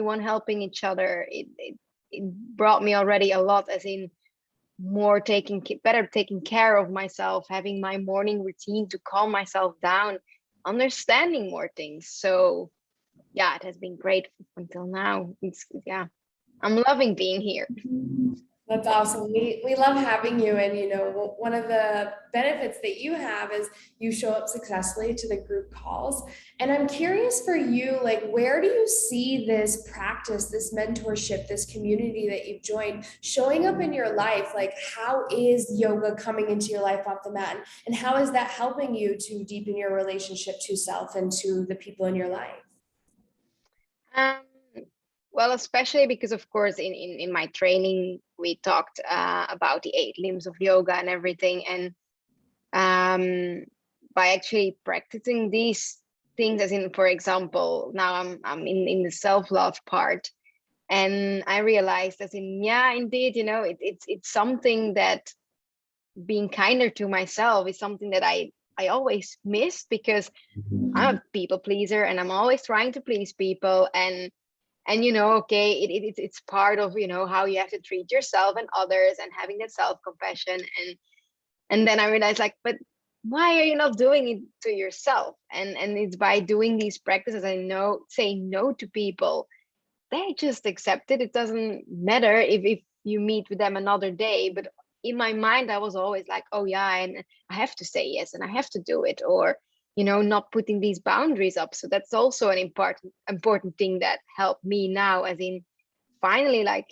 everyone helping each other, it brought me already a lot, as in better taking care of myself, having my morning routine to calm myself down, understanding more things. So yeah, it has been great until now. I'm loving being here. That's awesome. We love having you. And, one of the benefits that you have is you show up successfully to the group calls. And I'm curious for you, like, where do you see this practice, this mentorship, this community that you've joined showing up in your life? Like, how is yoga coming into your life off the mat? And how is that helping you to deepen your relationship to self and to the people in your life? Well, especially because, of course, in my training, we talked about the 8 limbs of yoga and everything. And by actually practicing these things, as in, for example, now I'm in the self-love part, and I realized, as in, yeah, indeed, it's something that being kinder to myself is something that I always missed, because I'm a people pleaser and I'm always trying to please people. And okay, it's part of how you have to treat yourself and others, and having that self-compassion. And then I realized, like, but why are you not doing it to yourself? And it's by doing these practices, say no to people. They just accept it. It doesn't matter if you meet with them another day. But in my mind, I was always like, oh yeah, and I have to say yes, and I have to do it, or not putting these boundaries up. So that's also an important thing that helped me now, as in finally, like,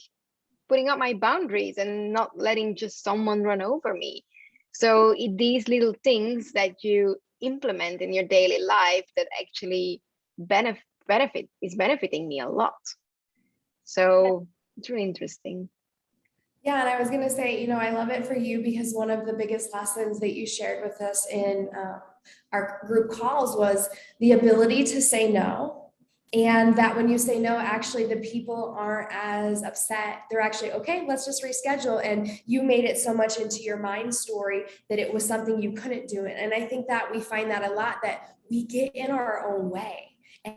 putting up my boundaries and not letting just someone run over me. So these little things that you implement in your daily life that actually is benefiting me a lot. So it's really interesting. Yeah, and I was going to say, I love it for you because one of the biggest lessons that you shared with us in our group calls was the ability to say no. And that when you say no, actually the people aren't as upset. They're actually, okay, let's just reschedule. And you made it so much into your mind story that it was something you couldn't do. And I think that we find that a lot, that we get in our own way.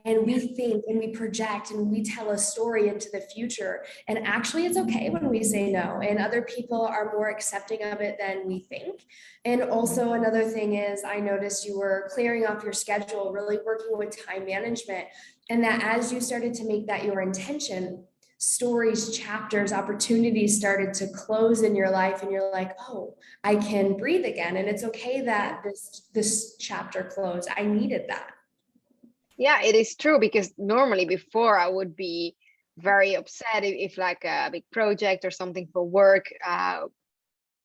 And we think and we project and we tell a story into the future. And actually, it's okay when we say no. And other people are more accepting of it than we think. And also, another thing is, I noticed you were clearing off your schedule, really working with time management. And that as you started to make that your intention, stories, chapters, opportunities started to close in your life. And you're like, oh, I can breathe again. And it's okay that this chapter closed. I needed that. Yeah, it is true, because normally before I would be very upset if like a big project or something for work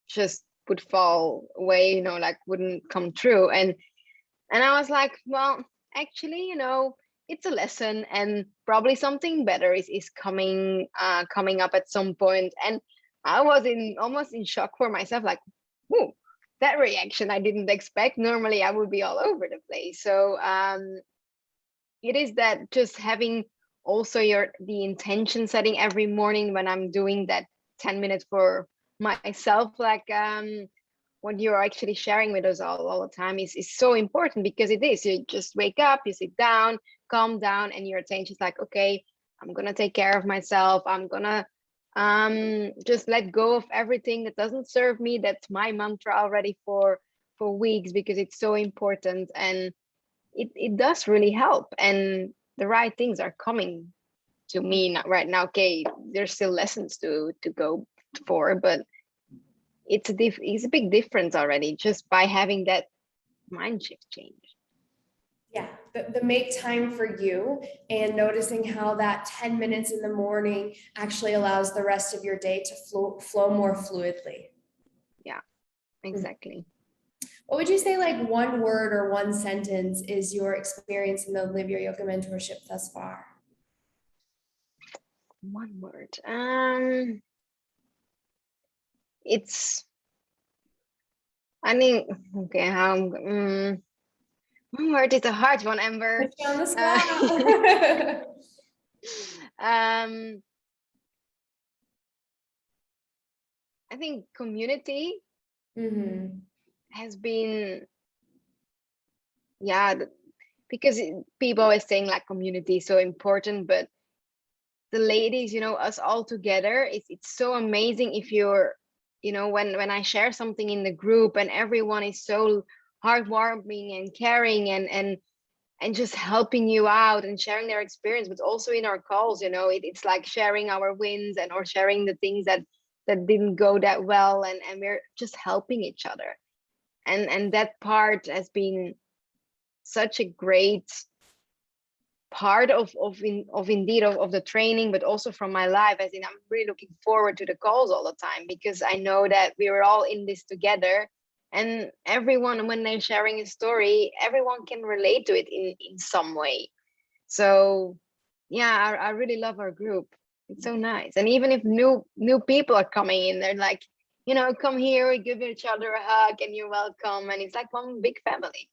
just would fall away, like wouldn't come true. And I was like, well, actually, it's a lesson, and probably something better is coming up at some point. And I was almost in shock for myself, like, whoa, that reaction I didn't expect. Normally I would be all over the place. So it is that just having also the intention setting every morning when I'm doing that 10 minutes for myself, like what you're actually sharing with us all the time is so important, because it is, you just wake up, you sit down, calm down, and your attention is like, okay, I'm gonna take care of myself. I'm gonna just let go of everything that doesn't serve me. That's my mantra already for weeks, because it's so important. And it does really help, and the right things are coming to me right now. Okay, there's still lessons to go for, but it's a big difference already just by having that mind shift change. Yeah, the make time for you and noticing how that 10 minutes in the morning actually allows the rest of your day to flow more fluidly. Yeah, exactly. What would you say, like, one word or one sentence is your experience in the Live Your Yoga mentorship thus far? One word. It's, I mean, okay, one word is a hard one, Amber. Put you on the spot. I think community has been, yeah, because people always saying like community is so important, but the ladies, us all together, it's so amazing if you're, when I share something in the group and everyone is so heartwarming and caring and just helping you out and sharing their experience, but also in our calls, it's like sharing our wins and or sharing the things that didn't go that well, and we're just helping each other. And that part has been such a great part of the training, but also from my life, as in I'm really looking forward to the calls all the time, because I know that we were all in this together, and everyone, when they're sharing a story, everyone can relate to it in some way. So yeah, I really love our group. It's so nice. And even if new people are coming in, they're like, come here, we give each other a hug and you're welcome, and it's like one big family.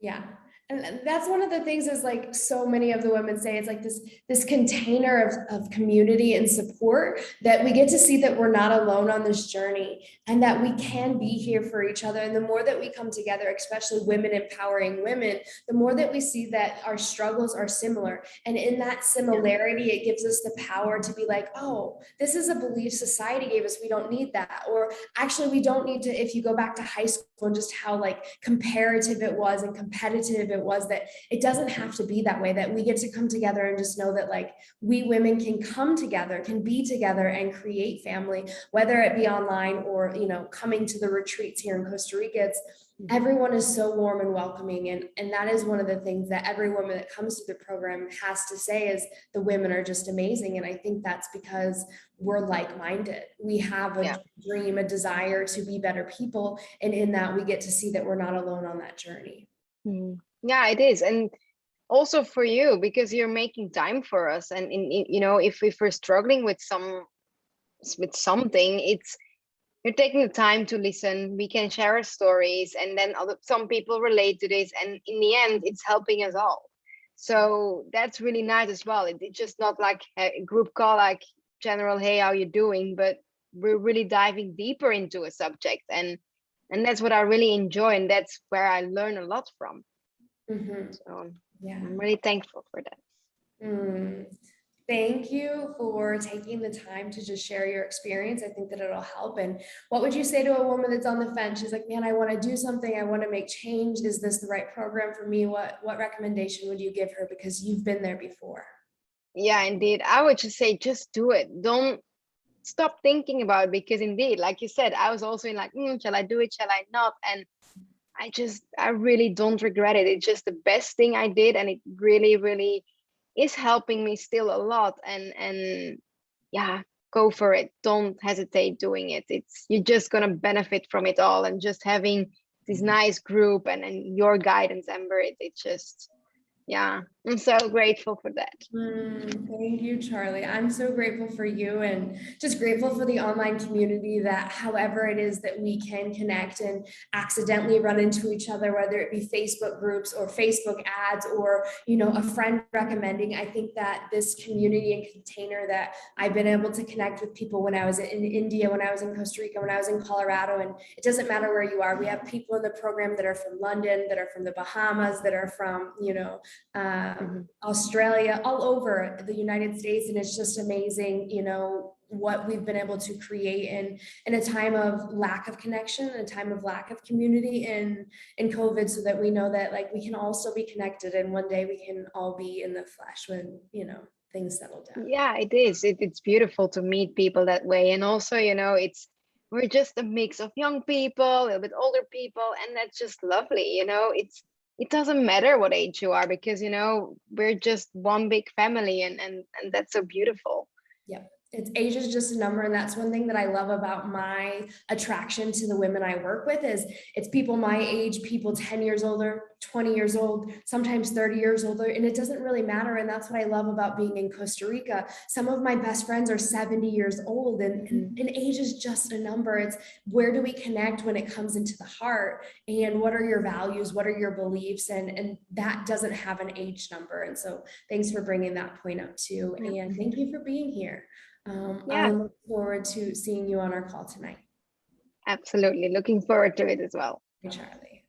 Yeah. And that's one of the things, is like so many of the women say, it's like this container of community and support, that we get to see that we're not alone on this journey, and that we can be here for each other. And the more that we come together, especially women empowering women, the more that we see that our struggles are similar. And in that similarity, it gives us the power to be like, oh, this is a belief society gave us, we don't need that. Or actually, we don't need to. If you go back to high school and just how like comparative it was and competitive it was, that it doesn't have to be that way, that we get to come together and just know that like we women can come together, can be together and create family, whether it be online or coming to the retreats here in Costa Rica. Everyone is so warm and welcoming, and that is one of the things that every woman that comes to the program has to say, is the women are just amazing. And I think that's because we're like-minded. We have a dream, a desire to be better people, and in that we get to see that we're not alone on that journey. Yeah, it is. And also for you, because you're making time for us, and if we're struggling with something, it's you're taking the time to listen. We can share our stories, and then some people relate to this, and in the end it's helping us all. So that's really nice as well. It's just not like a group call, like general, hey, how you doing, but we're really diving deeper into a subject, and that's what I really enjoy, and that's where I learn a lot from. So yeah, I'm really thankful for that. Thank you for taking the time to just share your experience. I think that it'll help. And what would you say to a woman that's on the fence? She's like, man, I want to do something. I want to make change. Is this the right program for me? What recommendation would you give her? Because you've been there before. Yeah, indeed. I would just say, just do it. Don't stop thinking about it, because indeed, like you said, I was also in like, shall I do it? Shall I not? And I really don't regret it. It's just the best thing I did. And it really, really is helping me still a lot. And yeah, go for it. Don't hesitate doing it. You're just going to benefit from it all. And just having this nice group and your guidance, Amber, it's just, yeah, I'm so grateful for that. Thank you, Charley. I'm so grateful for you, and just grateful for the online community, that however it is that we can connect and accidentally run into each other, whether it be Facebook groups or Facebook ads or, a friend recommending. I think that this community and container, that I've been able to connect with people when I was in India, when I was in Costa Rica, when I was in Colorado, and it doesn't matter where you are. We have people in the program that are from London, that are from the Bahamas, that are from, Australia, all over the United States. And it's just amazing, what we've been able to create in a time of lack of connection, a time of lack of community in COVID, so that we know that like we can all still be connected, and one day we can all be in the flesh when, things settle down. Yeah, it is. It's beautiful to meet people that way. And also, we're just a mix of young people, a little bit older people, and that's just lovely. It doesn't matter what age you are, because we're just one big family, and that's so beautiful. Yeah. Age is just a number. And that's one thing that I love about my attraction to the women I work with, is it's people my age, people 10 years older, 20 years old, sometimes 30 years older. And it doesn't really matter. And that's what I love about being in Costa Rica. Some of my best friends are 70 years old, and age is just a number. It's where do we connect when it comes into the heart, and what are your values? What are your beliefs? And that doesn't have an age number. And so thanks for bringing that point up too. And thank you for being here. I look forward to seeing you on our call tonight. Absolutely. Looking forward to it as well. Hey, Charley.